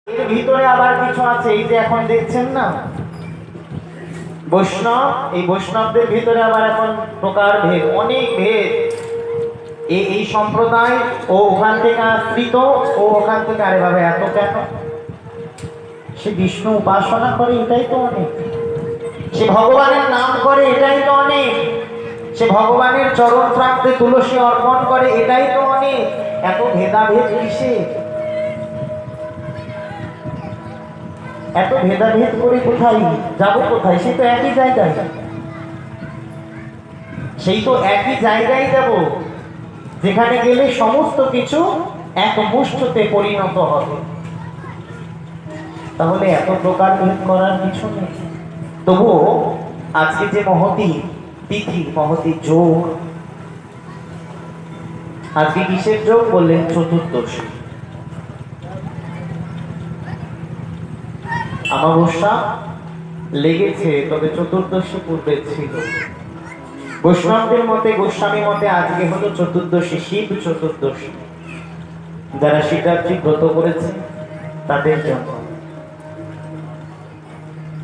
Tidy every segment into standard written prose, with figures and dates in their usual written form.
এর ভিতরে আবার কিছু আছে, এই যে এখন দেখছেন না বৈষ্ণব, এই বৈষ্ণবদের ভিতরে আবার এখন প্রকার ভেদ, অনেক ভেদ। এই সম্প্রদায় ও ওখান থেকে আশ্রিত, ও ওখান থেকে, আরে বাবা এত কেন? সে বিষ্ণু উপাসনা করে, এটাই তো অনেক। সে ভগবানের নাম করে, এটাই তো অনেক। সে ভগবানের চরণ প্রান্তে তুলসী অর্পণ করে, এটাই তো অনেক। এত ভেদাভেদ কিসে? এত ভেদাভেদ করে কোথায় যাবো? কোথায়? সে তো একই জায়গায়, সেই তো একই জায়গায় যাব যেখানে গেলে সমস্ত কিছু এক মুষ্টিতে পরিণত হবে। তাহলে এত প্রকার ভেদ করার কিছু নেই। তবুও আজকে যে মহতী তিথি, মহতী যোগ, আজকে কিসের যোগ বললেন? চতুর্দশী। অমাবস্যা লেগেছে, তবে চতুর্দশী পূর্বে ছিল। বৈষ্ণবদের মতে, গোস্বামী মতে আজকে হলো চতুর্দশী, শিব চতুর্দশী। যারা শিবরাত্রি ব্রত করেছে তাদের জন্য।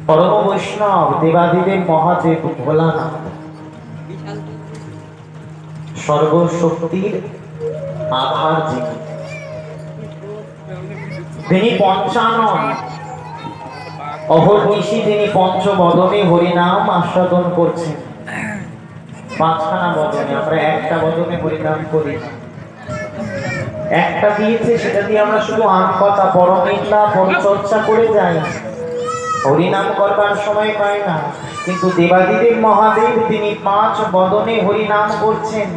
পরম বৈষ্ণব দেবাদিদেব মহাদেব ভোলানাথ, সর্বশক্তির আধার যিনি, তিনি পঞ্চানন, অহর্নিশি তিনি পঞ্চবদনে হরিনাম আস্বাদন করছেন। পাঁচখানা বদনে, আমরা একটা বদনে হরিনাম করি। একটা দিয়েছে, সেটা দিয়ে আমরা শুধু আম কথা, পরমিল্লা, পরচর্চা করে যাই, হরিনাম করবার সময় পাই না। কিন্তু দেবাদিদেব মহাদেব তিনি পাঁচ বদনে হরিনাম করছেন।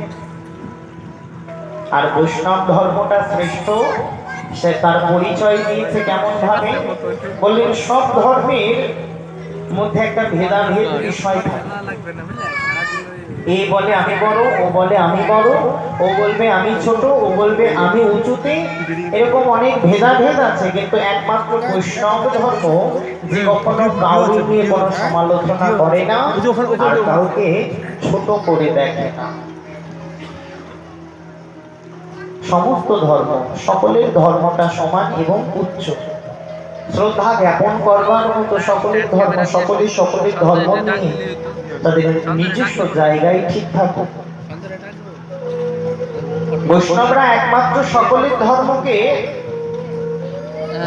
আর বৈষ্ণব ধর্মটা শ্রেষ্ঠ, সে তার পরিচয় দিয়েছে কেমন ভাবে? বললেন সব ধর্মের মধ্যে একটা ভেদাভেদ বিষয় থাকে। এ বলে আমি বড়, ও বলে আমি বড়, ও বলবে আমি ছোট, ও বলবে আমি উঁচুতে, এরকম অনেক ভেদাভেদ আছে। কিন্তু একমাত্র বৈষ্ণব ধর্ম যে কখনো কাউকে নিয়ে কোনো সমালোচনা করে না, আর কাউকে ছোট করে দেখে না। সমস্ত ধর্ম, সকলের ধর্মটা সমান এবং উচ্চ, শ্রদ্ধা জ্ঞাপন করবার মতো সকলের ধর্ম, সকলের ধর্ম নিয়ে তাদের নিজস্ব জায়গায় ঠিক থাকুক। বৈষ্ণবরা একমাত্র সকলের ধর্মকে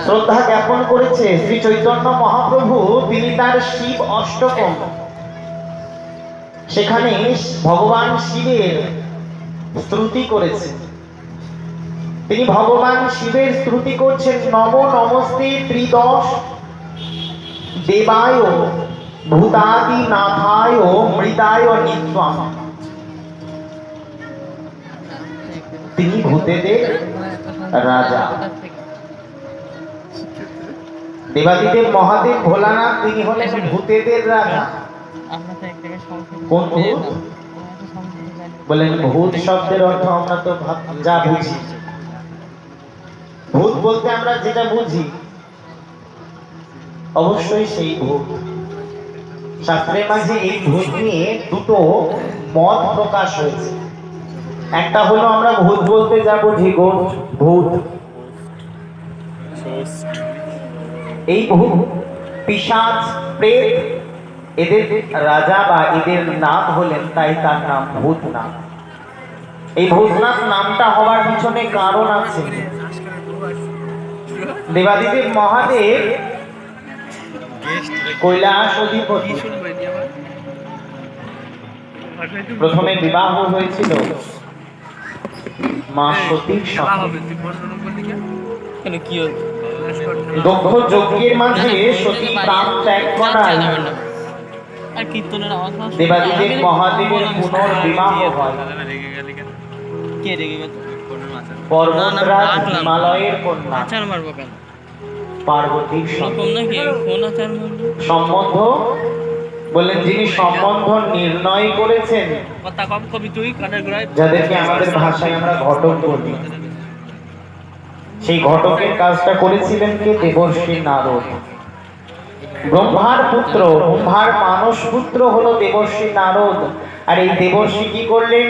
শ্রদ্ধা জ্ঞাপন করেছে। শ্রী চৈতন্য মহাপ্রভু তিনি তার শিব অষ্টকম, সেখানে ভগবান শিবের স্তুতি করেছেন। তিনি ভগবান শিবের স্তুতি করছেন, নম নমস্তে ত্রিদশ দেবায় ভূতাদি নাথায় মৃতায় নিত্যম। তিনি ভূতেদের রাজা। দেবাদিদেব মহাদেব ভোলানাথ তিনি হলেন ভূতেদের রাজা। কোন ভূত? বলেন ভূত শব্দের অর্থ আমরা তো যা বুঝি, ভূত বলতে আমরা যেটা বুঝি অবশ্যই সেই ভূত। শাস্ত্রের মাঝে এই ভূত নিয়ে দুটো মত প্রকাশ হয়েছে। একটা হলো আমরা ভূত বলতে যা বুঝি ভূত, এই ভূত পিশাচ প্রেত এদের রাজা বা এদের নাম হলেন, তাই তার নাম ভূতনাথ। এই ভূতনাথ নামটা হওয়ার পিছনে কারণ আছে। দেবাদিদেব মহাদেব কৈলাস অধিপতি, প্রথমে বিবাহ হয়েছিল মা সতীর সঙ্গে। দক্ষ যজ্ঞের মাঝে সতী প্রাণ ত্যাগ করায় দেবাদিদেব মহাদেবের পুনর্বিবাহ হয়। পর্বতরাজ হিমালয়ের কন্যা পার্বতীর সম্বন্ধ, বললেন যিনি সম্বন্ধ নির্ণয় করেছেন, যাদেরকে আমাদের ভাষায় আমরা ঘটক বলি, সেই ঘটকের কাজটা করেছিলেন কে? দেবর্ষি নারদ। ব্রহ্মার পুত্র, ব্রহ্মার মানস পুত্র হলো দেবর্ষি নারদ। আর এই দেবর্ষি কি করলেন?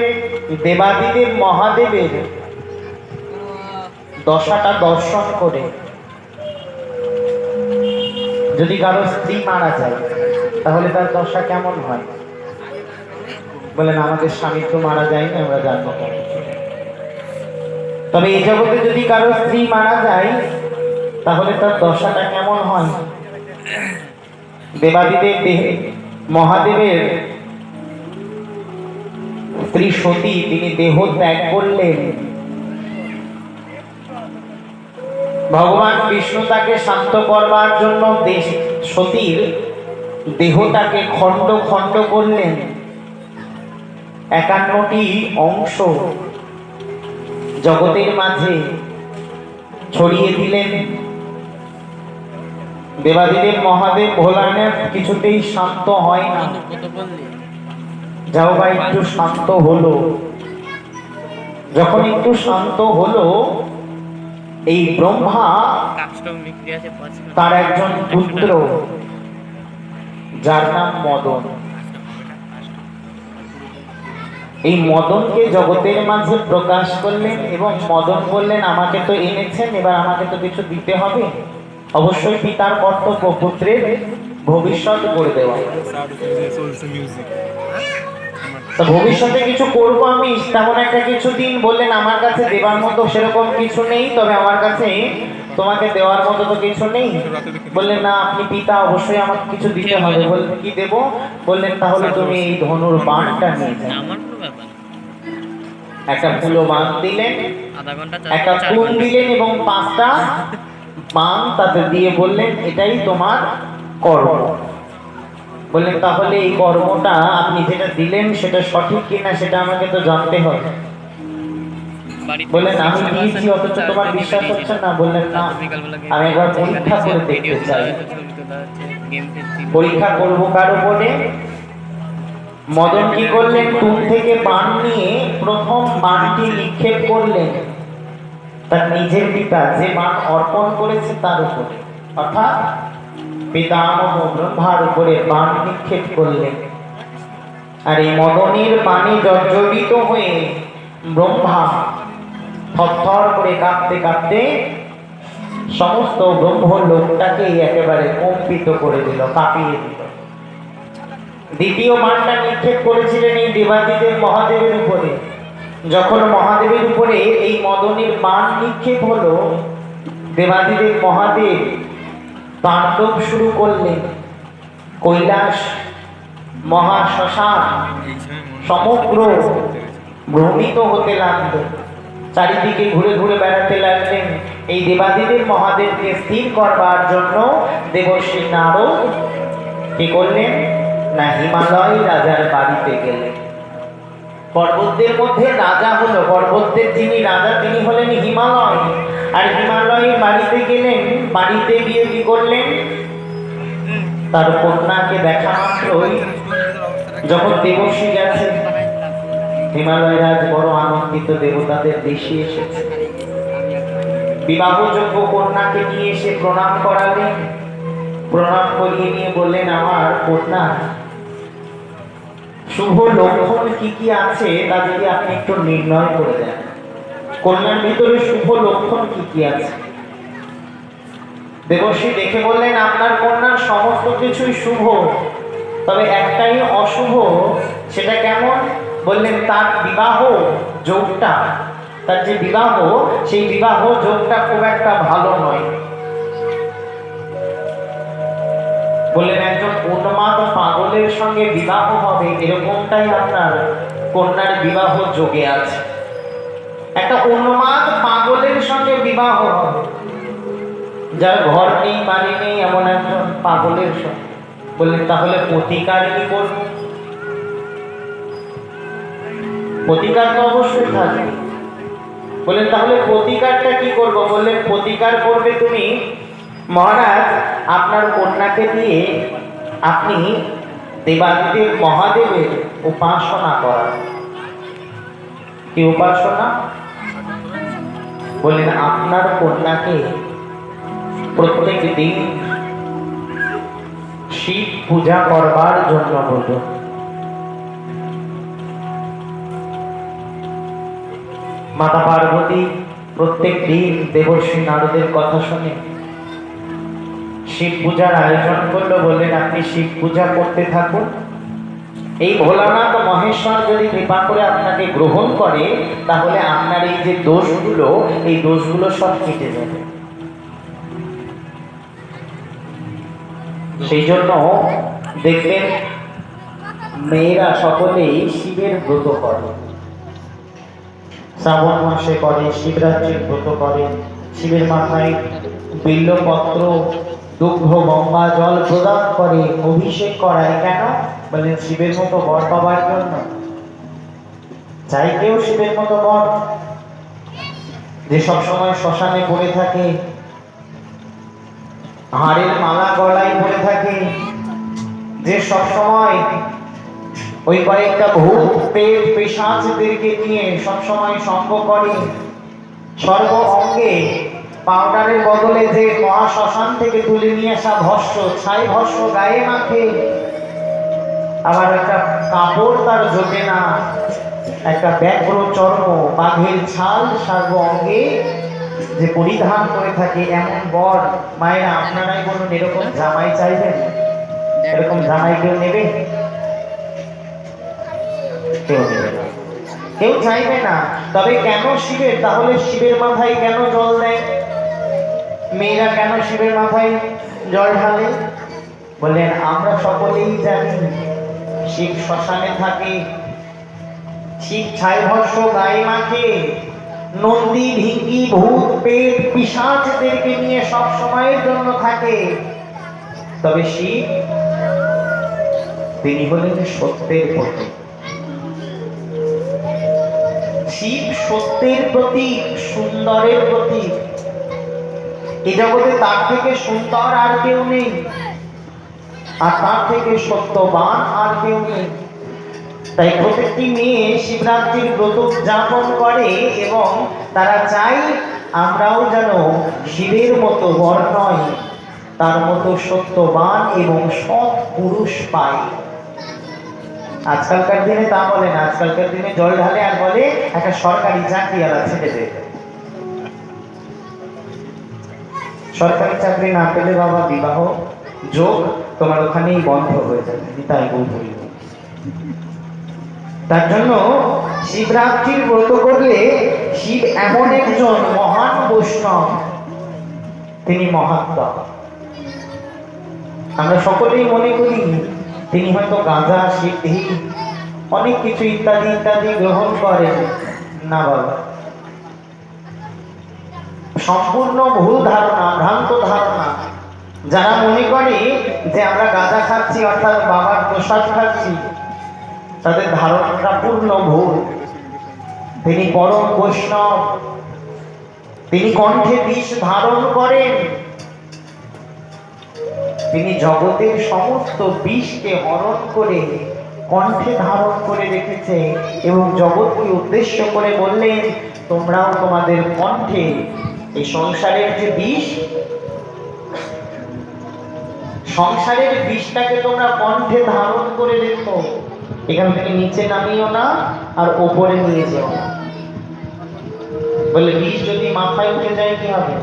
দেবাদিদেব মহাদেবের দশাটা দর্শন করে যদি কারো স্ত্রী মারা যায় তাহলে তার দশা কেমন হয়? বলেন আমাদের স্বামী তো মারা যায়নি, আমরা জানবো কেন। তবে এই জগতে যদি কারো স্ত্রী মারা যায় তাহলে তার দশাটা কেমন হয়? দেবাদিদেব মহাদেবের স্ত্রী সতী তিনি দেহ ত্যাগ করলেন। ভগবান বিষ্ণু তাকে শান্ত করবার জন্য সতীর দেহটাকে খণ্ড খণ্ড করলেন, 51টি অংশ জগতের মাঝে ছড়িয়ে দিলেন। দেবাদিদেব মহাদেব ভোলানাথ কিছুতেই শান্ত হয় না। যাও ভাই একটু শান্ত হলো। যখন একটু শান্ত হলো, এই ব্রহ্মা তার একজন পুত্র যার নাম মদন, এই মদনকে জগতের মাঝে প্রকাশ করলেন এবং মদন বললেন আমাকে তো এনেছেন, এবার আমাকে তো কিছু দিতে হবে। অবশ্যই পিতার কর্তব্য পুত্রের ভবিষ্যৎ করে দেওয়া। তো ভবিষ্যতে কিছু করবো আমি, তেমন একটা কিছু দিন। বললেন আমার কাছে দেবার মতো সেরকম কিছু নেই, তবে আমার কাছে তোমাকে দেওয়ার মতো তো কিছু নেই। বললেন না আপনি পিতা, অবশ্যই আমাকে কিছু দিতে হবে। বললেন কি দেব? বললেন তাহলে তুমি এই ধনুর বাণটা নিয়ে যাও। একটা ফুলো বাণ দিলেন, একটা কুল দিলেন এবং 5টা বাণ তাতে দিয়ে বললেন এটাই তোমার কর্ম। বললেন তাহলে এই কর্মটা আপনি যেটা দিলেন সেটা সঠিক কিনা সেটা আমাকে তো জানতে হবে। বললেন আমি দিয়েছি অথচ তোমার বিশ্বাস হচ্ছে না। বললেন না, আমি একবার পরীক্ষা করে দেখতে চাই। পরীক্ষা করবো কার উপরে? মদন কি করলেন? তুম থেকে বাণ নিয়ে প্রথম বাণটি নিক্ষেপ করলেন তার নিজের পিতা যে বাণ অর্পণ করেছে তার উপরে, অর্থাৎ পিতামহ ব্রহ্মার উপরে বাণ নিক্ষেপ করলেন। আর এই মদনের বাণে জর্জরিত হয়ে ব্রহ্মা থরথর করে কাঁপতে কাঁপতে সমস্ত ব্রহ্মলোকটাকে একেবারে কম্পিত করে দিল, কাঁপিয়ে দিল। দ্বিতীয় বাণটা নিক্ষেপ করেছিলেন এই দেবাদিদেব মহাদেবের উপরে। যখন মহাদেবের উপরে এই মদনের বাণ নিক্ষেপ হলো, দেবাদিদেব মহাদেব তাণ্ডব শুরু করলেন। কৈলাস মহাশ্মশান সমগ্র ভ্রমিত হতে লাগল। চারিদিকে ঘুরে ঘুরে বেড়াতে লাগলেন। এই দেবাদিদেব মহাদেবকে স্থির করবার জন্য দেবর্ষি নারদ কি করলেন না, হিমালয় রাজার বাড়িতে গেলেন। পর্বতদের মধ্যে রাজা হলো, পর্বতদের যিনি রাজা তিনি হলেন হিমালয়। আর হিমালয়ের বাড়িতে গেলেন। বাড়িতে গিয়ে কি করলেন, তার কন্যাকে দেখা মাত্রই যখন দেবর্ষি গেছেন, হিমালয় রাজ বড় আনন্দিত, দেবতাদের দেশে এসেছে। বিবাহযোগ্য কন্যাকে নিয়ে এসে প্রণাম করালেন। প্রণাম করিয়ে নিয়ে বললেন আমার কন্যা শুভ লক্ষণ কি কি আছে তা যদি আপনি একটু নির্ণয় করে দেন। কন্যার ভিতরে শুভ লক্ষণ কি কি আছে? দেবর্ষি দেখে বললেন আপনার কন্যার সমস্ত কিছুই শুভ, তবে একটাই অশুভ। সেটা কেমন? বললেন তার বিবাহ যোগটা, তার যে বিবাহ সেই বিবাহ যোগটা খুব একটা ভালো নয়। বললেন একজন উন্মাদ পাগলের সঙ্গে বিবাহ হবে এরকমটাই আপনার কন্যার বিবাহ যোগে আছে। একটা উন্মাদ পাগলের সঙ্গে বিবাহ হবে, যার ঘর নেই বাড়ি নেই এমন একজন পাগলের সঙ্গে। বললেন তাহলে প্রতিকার কি করব? প্রতিকার তো অবশ্যই থাকবে। বললেন তাহলে প্রতিকারটা কি করব? বললেন প্রতিকার করবে তুমি মহারাজ আপনার কন্যাকে দিয়ে আপনি দেবাদিদেব মহাদেবের উপাসনা করান। কি উপাসনা? বললেন আপনার কন্যাকে প্রত্যেক দিন শিব পূজা করবার জন্য বলুন। মাতা পার্বতী প্রত্যেক দিন দেবর্ষি নারদের কথা শুনে শিব পূজার আয়োজন করলো, বললেন আপনি শিব পূজা করতে থাকুন। এই ভোলানাথ মহেশ্বর যদি কৃপা করে আপনাকে গ্রহণ করে, তাহলে আপনার এই যে দোষগুলো, এই দোষগুলো সব কেটে যাবে। সেই জন্য দেখবেন মেয়েরা সকলেই শিবের ব্রত করে, শ্রাবণ মাসে করে, শিবরাত্রির ব্রত করে, শিবের মাথায় বিল্লপত্র, দুগ্ধ, গঙ্গা জল প্রদান করে, অভিষেক করায়। কেন? বলেন শিবের মতো বর পাবার জন্য। চাই কেউ শিবের মতো বর, যে সবসময় শ্মশানে পড়ে থাকে, হাড়ের মালা গলায় পড়ে থাকে, যে সবসময় ওই কয়েকটা ভূত পেট পেশাচদেরকে নিয়ে সবসময় সঙ্গ করে, সর্ব অঙ্গে পাউডারের বদলে যে মহা শ্মশান থেকে তুলে নিয়ে আসা ভস্য, ছাই ভস্য গায়ে মাখে, আবার একটা কাপড় তার জোটে না, একটা ব্যাঘ্র চর্ম বাঘের ছাল সর্ব অঙ্গে যে পরিধান করে থাকে, এমন বর। মায়েরা আপনারাই বলুন, এরকম জামাই চাইবেন? এরকম জামাই কেউ নেবে? কেউ নেবে না, কেউ চাইবে না। তবে কেন শিবের? তাহলে শিবের মাথায় কেন জল দেয়? মেয়েরা কেন শিবের মাথায় জল ঢালে? বললেন আমরা সকলেই জানি শিব শ্মশানে থাকে, শিব ছাই ভস্য গায়ে মাখে, নন্দী ভিঙ্গি ভূত পেট পিশাচদেরকে নিয়ে সব সময়ের জন্য থাকে। তবে শিব, তিনি হলেন সত্যের প্রতীক। শিব সত্যের প্রতীক, সুন্দরের প্রতীক। এই জগতে তার থেকে সুন্দর আর কেউ নেই, আর তার থেকে সত্যবান আর কেউ নেই। তাই প্রত্যেকটি মেয়ে শিবরাত্রির ব্রত উদযাপন করে এবং তারা চাই আমরাও যেন শিবের মতো বর নয়, তার মতো সত্যবান এবং সৎ পুরুষ পাই। আজকালকার দিনে তা বলে না, আজকালকার দিনে জল ঢালে আর বলে একটা সরকারি চাকরি আর ছেড়ে। সরকারি চাকরি না পেলে বাবা বিবাহ যোগ তোমার ওখানেই বন্ধ হয়ে যাবে। তাই বলি, তার জন্য শিবরাত্রির ব্রত করলে শিব এমন একজন মহান বৈষ্ণব, তিনি মহাত্মা। আমরা সকলেই মনে করি তিনি হয়তো গাঁজা, সিদ্ধি, অনেক কিছু ইত্যাদি ইত্যাদি গ্রহণ করেন। না বাবা, সম্পূর্ণ ভুল ধারণা, ভ্রান্ত ধারণা। যারা মনে করে যে আমরা গাঁজা খাচ্ছি অর্থাৎ বাবার প্রসাদ খাচ্ছি, তাদের ধারণাটা পূর্ণ ভুল। তিনি পরম বৈষ্ণব, তিনি কণ্ঠে বিষ ধারণ করেন, তিনি জগতের সমস্ত বিষকে হরণ করে কণ্ঠে ধারণ করে রেখেছে এবং জগৎকে উদ্দেশ্য করে বললেন, তোমরাও তোমাদের কণ্ঠে এই সংসারের যে বিষ, সংসারের বিষটাকে তোমরা কণ্ঠে ধারণ করে রেখো। এখান থেকে নিচে নামিও না আর ওপরে নিয়ে যাও না। বলে বিষ যদি মাথায় উঠে যায় কি হবে?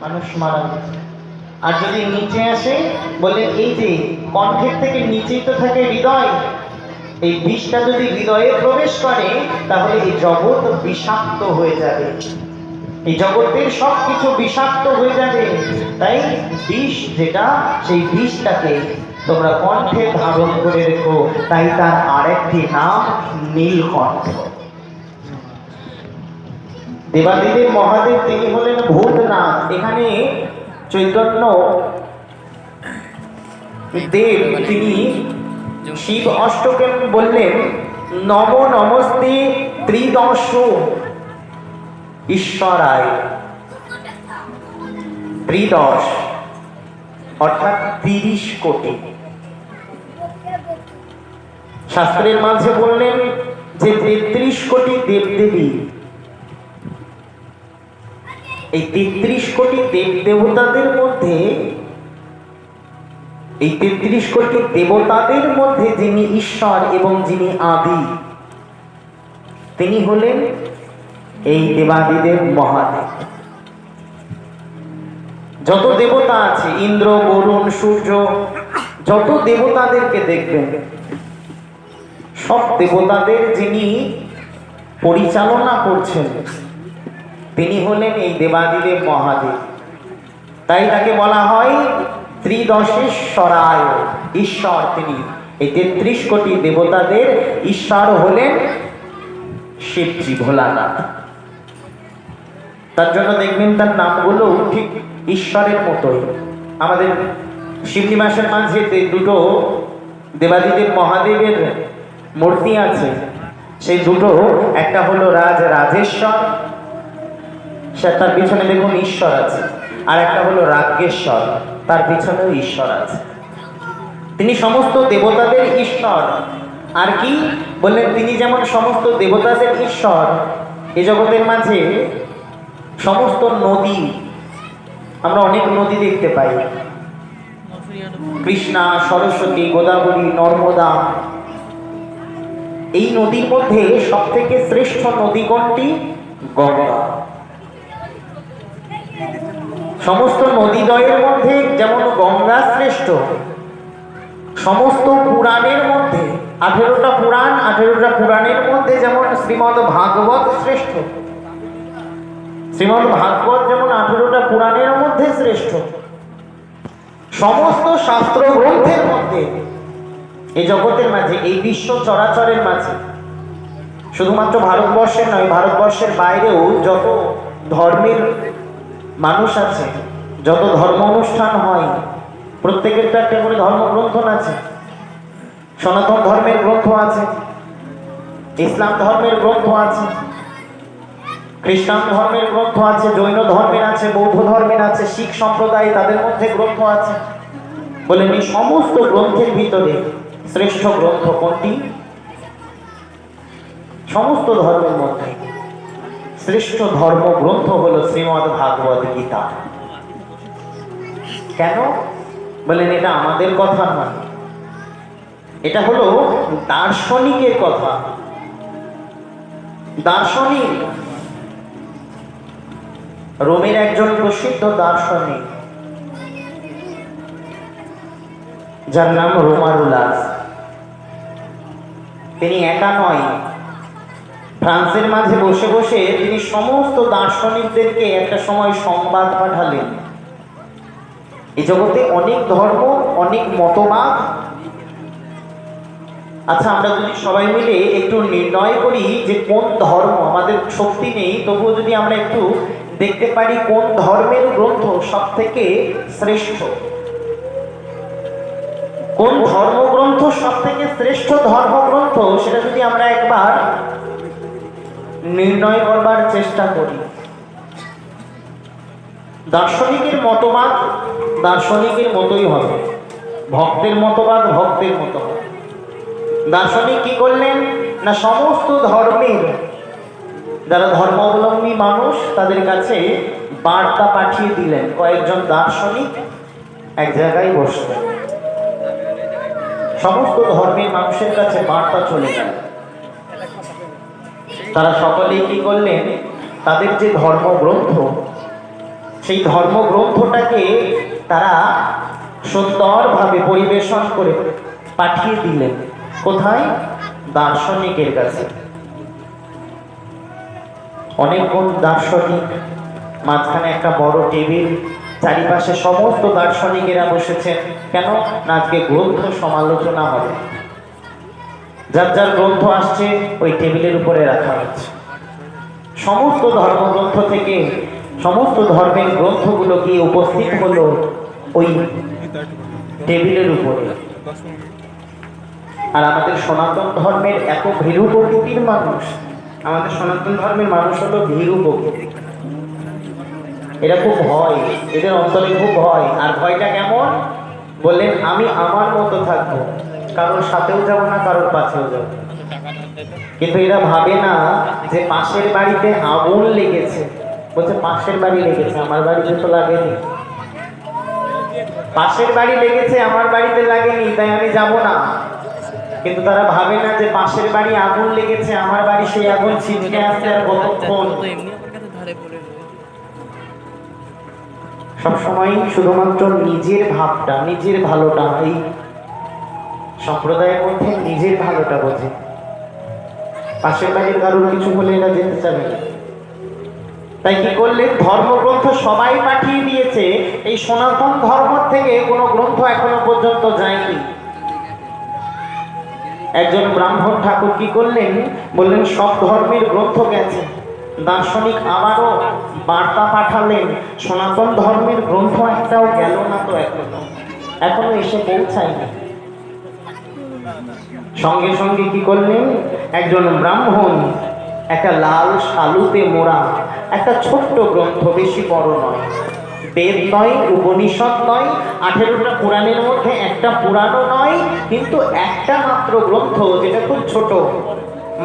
মানুষ মারা যাবে। আর যদি নিচে আসে, বলে এই যে কণ্ঠের থেকে নিচেই তো থাকে হৃদয়, এই বিষটা যদি হৃদয়ে প্রবেশ করে তাহলে এই জগৎ বিষাক্ত হয়ে যাবে, এই জগতের সবকিছু বিষাক্ত হয়ে যাবে। তাই বিষ যেটা, সেই বিষটাকে তোমরা কণ্ঠে ধারণ করে রেখো। তাই তার আরেকটি নাম নীলকণ্ঠ। দেবাদিদেব মহাদেব তিনি হলেন ভূতনাথ। এখানে চৈতন্য দেব তিনি শিব অষ্টকে বললেন, নম নমস্তে ত্রিদশ ঈশ্বরায়। ত্রিদশ অর্থাৎ 30 কোটি। শাস্ত্রের মাঝে বললেন যে 33 কোটি দেবদেবী। এই 33 কোটি দেব দেবতাদের মধ্যে, এই 33 কোটি দেবতাদের মধ্যে যিনি ঈশ্বর এবং যিনি আদি, তিনি হলেন এই দেবাদিদেব মহাদেব। যত দেবতা আছে, ইন্দ্র, বরুণ, সূর্য, যত দেবতাদেরকে দেখবেন, সব দেবতাদের যিনি পরিচালনা করছেন তিনি হলেন এই দেবাদিদেব মহাদেব। তাই তাকে বলা হয় ত্রিদশেশ্বরায়, ঈশ্বর তিনি। এই 33 কোটি দেবতাদের ঈশ্বর হলেন শিবজি, ভোলানাথ। তার জন্য দেখবেন তার নামগুলো ঠিক ঈশ্বরের মতোই। আমাদের শিবনিবাসের মাঝে দুটো দেবাদিদেব মহাদেবের মূর্তি আছে, সেই দুটো, একটা হলো রাজেশ্বর, সে তার পিছনে দেখুন ঈশ্বর আছে, আর একটা হলো রাজ্ঞেশ্বর, তার পিছনেও ঈশ্বর আছে। তিনি সমস্ত দেবতাদের ঈশ্বর। আর কি বললেন, তিনি যেমন সমস্ত দেবতাদের ঈশ্বর, এ জগতের মাঝে সমস্ত নদী, আমরা অনেক নদী দেখতে পাই, কৃষ্ণা, সরস্বতী, গোদাবরী, নর্মদা। এই নদীর মধ্যে সব থেকে শ্রেষ্ঠ নদী কোনটি? গঙ্গা। সমস্ত নদীদ্বয়ের মধ্যে যেমন গঙ্গা শ্রেষ্ঠ, সমস্ত পুরাণের মধ্যে 18টা পুরাণ, 18টা পুরাণের মধ্যে যেমন শ্রীমদ্ ভাগবত শ্রেষ্ঠ, শ্রীমদ্ ভাগবত যেমন 18টা পুরাণের মধ্যে শ্রেষ্ঠ, সমস্ত শাস্ত্র গ্রন্থের মধ্যে, এই জগতের মাঝে, এই বিশ্ব চরাচরের মাঝে, শুধুমাত্র ভারতবর্ষের নয়, ভারতবর্ষের বাইরেও যত ধর্মের মানুষ আছে, যত ধর্ম অনুষ্ঠান হয়, প্রত্যেকের তো একটা করে ধর্মগ্রন্থ আছে। সনাতন ধর্মের গ্রন্থ আছে, ইসলাম ধর্মের গ্রন্থ আছে, খ্রিস্টান ধর্মের গ্রন্থ আছে, জৈন ধর্মের আছে, বৌদ্ধ ধর্মের আছে, শিখ সম্প্রদায়, তাদের মধ্যে গ্রন্থ আছে। বলেন এই সমস্ত গ্রন্থের ভিতরে শ্রেষ্ঠ গ্রন্থ কোনটি? সমস্ত ধর্মের মধ্যে শ্রেষ্ঠ ধর্মগ্রন্থ হলো শ্রীমদ্ ভাগবত গীতা। কেন? বলেন এটা আমাদের কথা নয়, এটা হলো দার্শনিকের কথা। দার্শনিক, রোমের একজন প্রসিদ্ধ দার্শনিক যার নাম রোমারুলাস। তিনি একা নয়, ফ্রান্সের মাঝে বসে বসে তিনি সমস্ত দার্শনিকদেরকে একটা সময় সংবাদ পাঠালেন, এই জগতে অনেক ধর্ম, অনেক মতবাদ। আচ্ছা, আমরা যদি সবাই মিলে একটু নির্ণয় করি যে কোন ধর্ম, আমাদের শক্তি নেই, তবুও যদি আমরা একটু দেখতে পারি কোন ধর্মের গ্রন্থ সব থেকে শ্রেষ্ঠ, কোন ধর্মগ্রন্থ সব থেকে শ্রেষ্ঠ ধর্মগ্রন্থ, সেটা যদি আমরা একবার নির্ণয় করবার চেষ্টা করি। দার্শনিকের মতবাদ দার্শনিকের মতোই হবে, ভক্তের মতবাদ ভক্তের মতো হবে। দার্শনিক কি করলেন না, সমস্ত ধর্মের যারা ধর্মাবলম্বী মানুষ তাদের কাছে বার্তা পাঠিয়ে দিলেন। কয়েকজন দার্শনিক এক জায়গায় বসলেন, সমস্ত ধর্মের মানুষের কাছে বার্তা চলে গেল। তারা সকলেই কি করলেন, তাদের যে ধর্মগ্রন্থ, সেই ধর্মগ্রন্থটাকে তারা সুন্দরভাবে পরিবেশন করে পাঠিয়ে দিলেন। কোথায়? দার্শনিকের কাছে। অনেকক্ষণ দার্শনিক, মাঝখানে একটা বড় টেবিল, চারিপাশে সমস্ত দার্শনিকেরা বসেছেন। কেন না, আজকে গ্রন্থ সমালোচনা হবে। যার যার গ্রন্থ আসছে ওই টেবিলের উপরে রাখা হচ্ছে। সমস্ত ধর্মগ্রন্থ থেকে সমস্ত ধর্মের গ্রন্থগুলো গিয়ে উপস্থিত হলো ওই টেবিলের উপরে। আর আমাদের সনাতন ধর্মের এত ভীরু প্রকৃতির মানুষ, আমাদের সনাতন ধর্মের মানুষ হলো ভীরু প্রকৃতি। এরা খুব ভয়, এদের অন্তরে খুব ভয়। আর ভয়টা কেমন? বললেন আমি আমার মতো থাকবো, কারোর সাথেও যাব না, কারোর পাশেও যাব। কিন্তু এরা ভাবে না যে পাশের বাড়িতে আগুন লেগেছে। বলছে পাশের বাড়ি লেগেছে, আমার বাড়িতে তো লাগেনি। পাশের বাড়ি লেগেছে, আমার বাড়িতে লাগেনি, তাই আমি যাব না। কিন্তু তারা ভাবে না যে পাশের বাড়ি আগুন লেগেছে, আমার বাড়ি সেই আগুন ছিটকে আসছে আর কতক্ষণ। সবসময় শুধুমাত্র নিজের ভাবটা, নিজের ভালোটা, এই সম্প্রদায়ের মধ্যে নিজের ভালোটা বোঝে। পাশের বাড়ির কারোর কিছু হলে এরা যেতে চাবে না। তাই কি করলেন, ধর্মগ্রন্থ সবাই পাঠিয়ে দিয়েছে, এই সনাতন ধর্ম থেকে কোনো গ্রন্থ এখনো পর্যন্ত যায়নি। একজন ব্রাহ্মণ ঠাকুর কি করলেন, বললেন সব ধর্মের গ্রন্থ গেছে। দার্শনিক আবারও বার্তা পাঠালেন, সনাতন ধর্মের গ্রন্থ একটাও গেল না তো, এখনো এসে পৌঁছায়নি। সঙ্গে সঙ্গে কি করলেন, একজন ব্রাহ্মণ একটা লাল শালুতে মোড়া একটা ছোট্ট গ্রন্থ, বেশি বড় নয়, বেদ নয়, উপনিষদ নয়, 18টা পুরাণের মধ্যে একটা পুরাণও নয়, কিন্তু একটা মাত্র গ্রন্থ, যেটা খুব ছোট,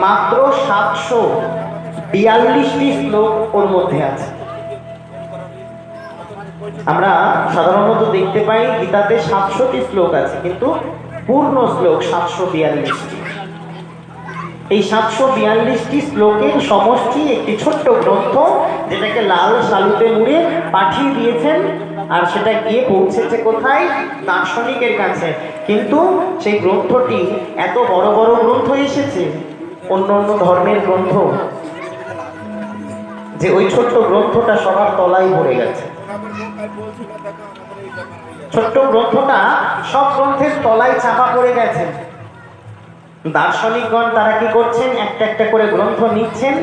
মাত্র 742টি শ্লোক ওর মধ্যে আছে। আমরা সাধারণত দেখতে পাই গীতাতে 700টি শ্লোক আছে, কিন্তু পূর্ণ শ্লোক 742টি। এই 742টি শ্লোকের সমষ্টি একটি ছোট্ট গ্রন্থ, যেটাকে লাল শালুতে মুড়ে পাঠিয়ে দিয়েছেন, আর সেটা গিয়ে পৌঁছেছে কোথায়, দার্শনিকের কাছে। কিন্তু সেই গ্রন্থটি এত বড় বড় গ্রন্থ এসেছে, অন্য অন্য ধর্মের গ্রন্থ, যে ওই ছোট্ট গ্রন্থটা সবার তলায় পড়ে গেছে। ছোট্ট গ্রন্থটা সব গ্রন্থের তলায় চাপা পড়ে গেছে। দার্শনিকগণ তারা কি করছেন, একটা একটা করে গ্রন্থ নিচ্ছেন,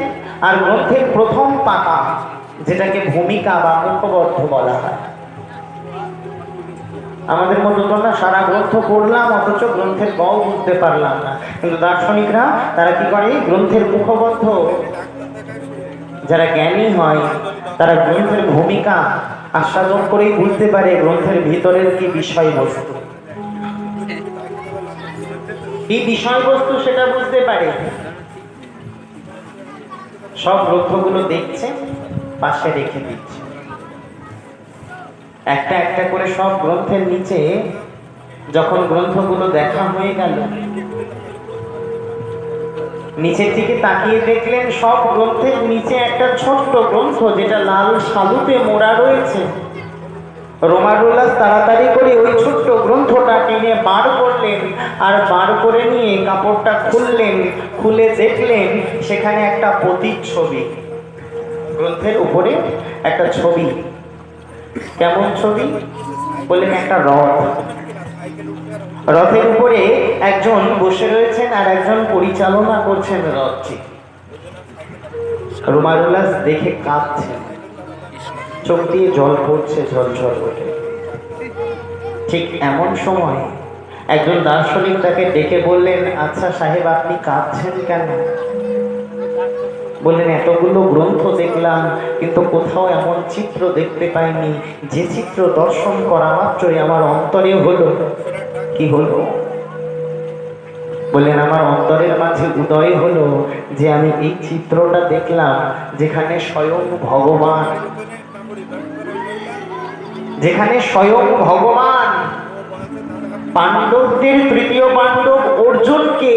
আর গ্রন্থের প্রথম পাতা, যেটাকে ভূমিকা বা মুখবদ্ধ বলা হয়। আমাদের মতো তো না, সারা গ্রন্থ পড়লাম অথচ গ্রন্থের গও বুঝতে পারলাম না, কিন্তু দার্শনিকরা তারা কি করে, গ্রন্থের মুখবদ্ধ, যারা জ্ঞানী হয় তারা গ্রন্থের ভূমিকা আস্বাদন করেই বুঝতে পারে গ্রন্থের ভিতরের কি বিষয়বস্তু, কি বিষয়বস্তু সেটা বুঝতে পারে। সব গ্রন্থগুলো দেখছে, পাশে রেখে দিচ্ছে, একটা একটা করে সব গ্রন্থের নিচে যখন গ্রন্থগুলো দেখা হয়ে গেল, নিচের দিকে তাকিয়ে দেখলেন সব গ্রন্থের নিচে একটা ছোট্ট গ্রন্থ, যেটা লাল শালুতে মোড়া রয়েছে। রোমারুল্লাস তাড়াতাড়ি করে ওই ছোট্ট গ্রন্থটা টেনে বার করলেন, আর বার করে নিয়ে কাপড়টা খুললেন, খুলে দেখলেন সেখানে একটা প্রতিচ্ছবি, গ্রন্থের উপরে একটা ছবি। কেমন ছবি, বললেন একটা রথ, রথের উপরে একজন বসে রয়েছেন আর একজন পরিচালনা করছেন রথটি। রোমারুল্লাস দেখে কাঁদছে, চোখ দিয়ে জল পড়ছে ঝরঝর করে। ঠিক এমন সময় একজন দার্শনিক তাকে ডেকে বললেন, আচ্ছা সাহেব, আপনি কাঁদছেন কেন? বললেন, এতগুলো গ্রন্থ দেখলাম, কিন্তু কোথাও এমন চিত্র দেখতে পাইনি যে চিত্র দর্শন করা মাত্রই আমার অন্তরে হলো। কি হলো? বললেন, আমার অন্তরের মাঝে উদয় হলো যে আমি এই চিত্রটা দেখলাম, যেখানে স্বয়ং ভগবান, যেখানে স্বয়ং ভগবান পাণ্ডবদের তৃতীয় পাণ্ডব অর্জুনকে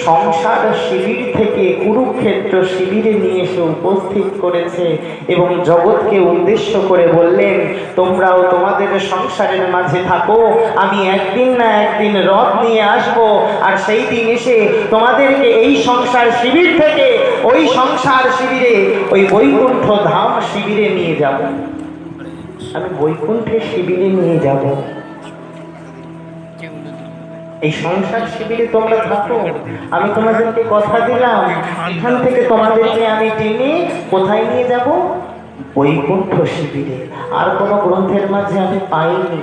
সংসার শিবির থেকে কুরুক্ষেত্র শিবিরে নিয়ে এসে উপস্থিত করেছে, এবং জগৎকে উদ্দেশ্য করে বললেন, তোমরাও তোমাদের সংসারের মাঝে থাকো, আমি একদিন না একদিন রথ নিয়ে আসব, আর সেই দিন এসে তোমাদেরকে এই সংসার শিবির থেকে ওই সংসার শিবিরে, ওই বৈকুণ্ঠ ধাম শিবিরে নিয়ে যাব। আমি বৈকুণ্ঠের শিবিরে নিয়ে যাব। এই সংসার শিবিরে তোমরা থাকো, আমি তোমাদেরকে কথা দিলাম, এখান থেকে তোমাদেরকে আমি টেনে কোথায় নিয়ে যাব? বৈকুণ্ঠ শিবিরে। আর কোন গ্রন্থের মাঝে আমি পাইনি,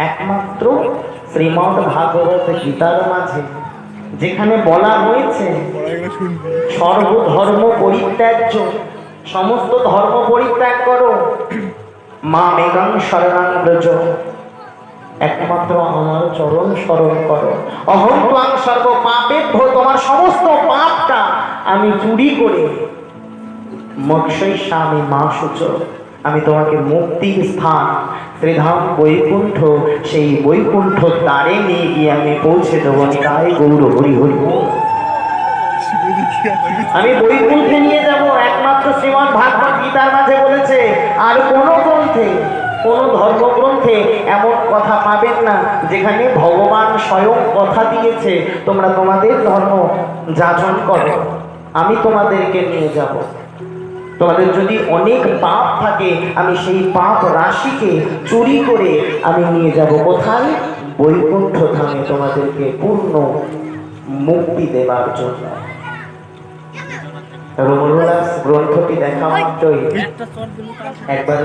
একমাত্র শ্রীমদ্ ভাগবত গীতার মাঝে, যেখানে বলা হয়েছে সর্বধর্ম পরিত্যাজ্য, সমস্ত ধর্ম পরিত্যাগ করো, মামেকং শরণং ব্রজ, একমাত্র আমার চরণ স্মরণ করো, অহং ত্বং সর্ব পাপেভ্যো, তোমার সমস্ত পাপটা আমি চুরি করে মোক্ষয়িষ্যামি মা শুচ, আমি তোমাকে মুক্তির স্থান শ্রীধাম বৈকুণ্ঠ, সেই বৈকুণ্ঠ দ্বারে নিয়ে গিয়ে আমি পৌঁছে দেবো। নিতাই গৌর হরি হরি। আমি বৈকুণ্ঠে নিয়ে যাব একমাত্র শ্রীমদ্ ভাগবত গীতার মাঝে বলেছে। আর কোন গ্রন্থে, কোন ধর্মগ্রন্থে এমন কথা পাবেন না যেখানে ভগবান স্বয়ং কথা দিয়েছে তোমরা তোমাদের ধর্ম যাজন করো, আমি তোমাদেরকে নিয়ে যাব। তোমাদের যদি অনেক পাপ থাকে আমি সেই পাপ রাশিকে চুরি করে আমি নিয়ে যাব কোথায়? বৈকুণ্ঠ ধামে তোমাদেরকে পূর্ণ মুক্তি দেবার জন্য। রঘুরাজ গ্রন্থটি দেখা মাত্রই একবার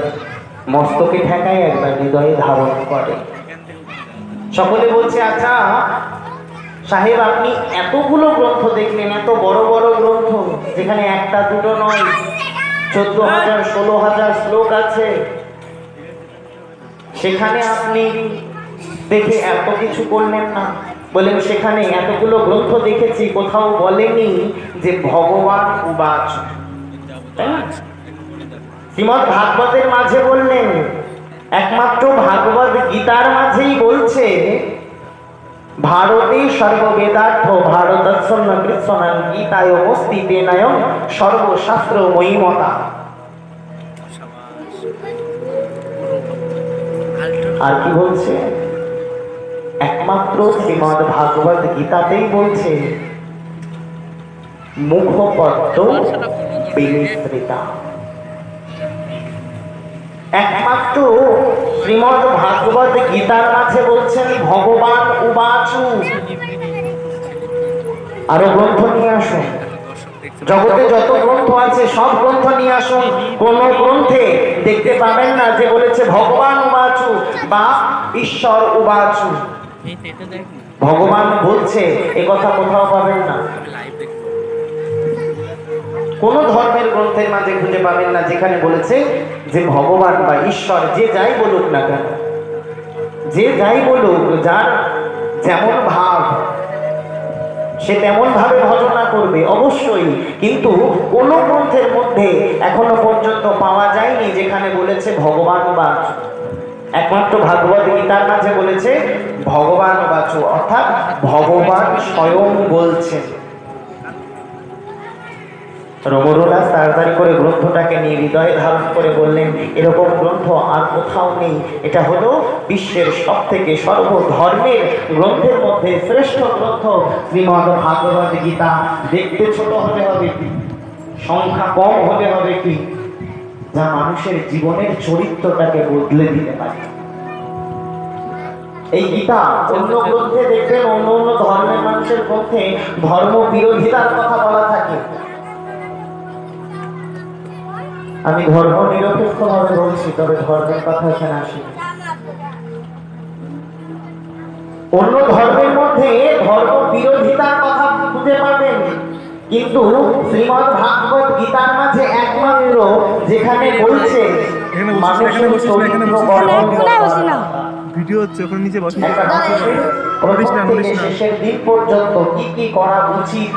মস্তকে ঠেকায়, একবার হৃদয়ে ধারণ করে। সকলে বলছে, আচ্ছা সাহেব আপনি এতগুলো গ্রন্থ দেখলেন, এত বড় বড় গ্রন্থ যেখানে একটা দুটো নয় 14,000 16,000 শ্লোক আছে, সেখানে আপনি দেখে এত কিছু করলেন না? বলেন সেখানে এতগুলো গ্রন্থ দেখেছি, কোথাও বলেনি যে ভগবান উবাচ। শ্রীমদ্ ভাগবতের মাঝে বললেন, একমাত্র ভাগবত গীতার মাঝেই বলছে ভারতে সর্ববেদার্থ ভারতস্য কৃষ্ণাং গীতায় অস্তি তেনায়ং সর্বশাস্ত্র মহিমতা। আর কি বলছে? একমাত্র শ্রীমদ্ ভাগবত গীতাতেই বলছে মুখপদ্ম বিনিসৃতা। একমাত্র শ্রীমদ্ ভাগবত গীতার মাঝে বলছেন ভগবান উবাচু। আরো গ্রন্থ নিয়ে আসুন, জগতে যত গ্রন্থ আছে সব গ্রন্থ নিয়ে আসুন, কোন গ্রন্থে দেখতে পাবেন না যে বলেছে ভগবান উবাচু বা ঈশ্বর উবাচু। ভগবান বলছে এ কথা কোথাও পাবেন না। কোন ধর্মের গ্রন্থের মাঝে খুঁজে পাবেন না যেখানে বলেছে যে ভগবান বা ঈশ্বর যে যাই বলুক না কেন, যে যাই বলুক, যার যেমন ভাব সে তেমন ভাবে ভজনা করবে অবশ্যই, কিন্তু কোন গ্রন্থের মধ্যে এখনো পর্যন্ত পাওয়া যায়নি যেখানে বলেছে ভগবান উবাচ। একমাত্র ভাগবত গীতার মাঝে বলেছে ভগবান উবাচ, অর্থাৎ ভগবান স্বয়ং বলছেন। রঘুরাজ তাড়াতাড়ি করে গ্রন্থটাকে নিয়ে হৃদয়ে ধারণ করে বললেন এরকম গ্রন্থ আর কোথাও নেই। এটা হলো বিশ্বের সব থেকে সর্বধর্মের গ্রন্থের মধ্যে শ্রেষ্ঠ গ্রন্থ শ্রীমদ্ ভাগবত গীতা। দেখতে ছোট হলে হবে কি, সংখ্যা কম হলে হবে কি, যা মানুষের জীবনের চরিত্রটাকে বদলে দিতে পারে। এই গীতা অন্য গ্রন্থে দেখবেন, অন্য অন্য ধর্মের মানুষের গ্রন্থে ধর্ম বিরোধিতার কথা বলা থাকে। আমি ধর্ম নিরপেক্ষ ভাবে বলছি, তবে ধর্মের কথা এখানে আসি। অন্য ধর্মের মধ্যে ধর্ম বিরোধিতার কথা খুঁজে পাবেন, কিন্তু শ্রীমদ্ ভাগবত গীতার মাঝে একমাত্র যেখানে বলছে মানুষের ভিডিও হচ্ছে ওখানে নিচে বসে শেষের দিন পর্যন্ত কি কি করা উচিত,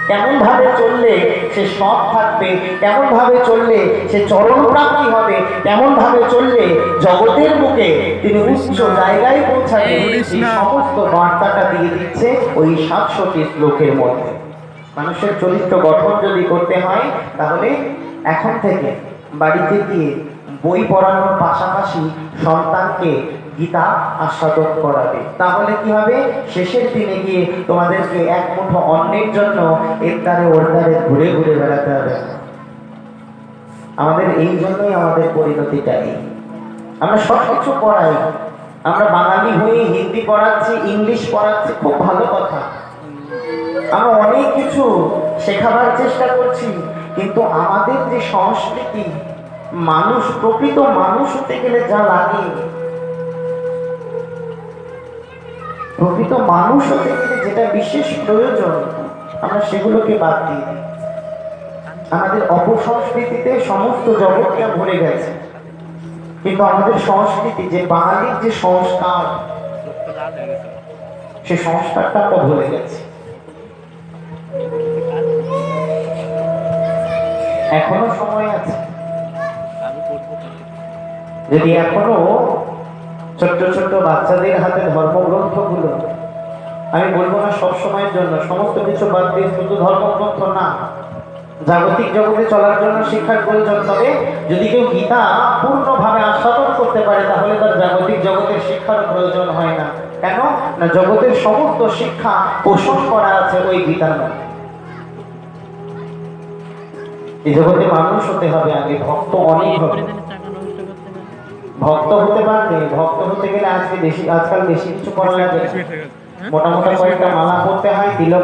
কেমন ভাবে চললে সে সৎ থাকবে, কেমন ভাবে চললে সে চরণ প্রাপ্তি হবে, কেমন ভাবে চললে জগতের বুকে তিনি উচ্চ জায়গায় পৌঁছাবে, এই সমস্ত বার্তাটা দিয়ে দিচ্ছে ওই 700টি শ্লোকের মধ্যে। মানুষের চরিত্র গঠন যদি করতে হয় তাহলে এখন থেকে বাড়িতে গিয়ে বই পড়ানোর পাশাপাশি সন্তানকে গীতা আস্বাদন করাবে। তাহলে কি হবে, শেষের দিনে গিয়ে তোমাদেরকে এক মুঠো অন্নের জন্য এর দ্বারে ওর দ্বারে ঘুরে ঘুরে বেড়াতে হবে। আমাদের এই জন্যই আমাদের পরিণতিটাই, আমরা সব কিছু পড়াই, আমরা বাঙালি হয়ে হিন্দি পড়াচ্ছি, ইংলিশ পড়াচ্ছি, খুব ভালো কথা, আমরা অনেক কিছু শেখাবার চেষ্টা করছি, কিন্তু আমাদের যে সংস্কৃতি, মানুষ, প্রকৃত মানুষ হতে গেলে যা লাগে, প্রকৃত মানুষ হতে গেলে যেটা বিশেষ প্রয়োজন, আমরা সেগুলোকে বাদ দিই। আমাদের অপসংস্কৃতিতে সমস্ত জগৎটা ভরে গেছে, কিন্তু আমাদের সংস্কৃতি, যে বাঙালির যে সংস্কার, সে সংস্কারটা আমরা ভুলে গেছে। এখনো সময় আছে, যদি এখনো ছোট্ট ছোট্ট বাচ্চাদের হাতে ধর্মগ্রন্থগুলো আমি বলবো না সব সময়ের জন্য, সমস্ত কিছু বাদ দিয়ে শুধু ধর্মগ্রন্থ না, জাগতিক জগতে চলার জন্য শিক্ষার প্রয়োজন। তবে যদি কেউ গীতা পূর্ণভাবে আস্বাদন করতে পারে তাহলে তার জাগতিক জগতের শিক্ষার প্রয়োজন হয় না। কেন না, জগতের সমস্ত শিক্ষা পোষণ করা আছে ওই গীতার মধ্যে। এই জগতে মানুষ হতে হবে আগে, ভক্ত অনেক হবে। ভক্ত হতে পারবে, ভক্ত হতে গেলে আজকাল বেশি কিছু করা লাগে না। মোটামোটা কয়েকটা মালা পড়তে হয়, তিলক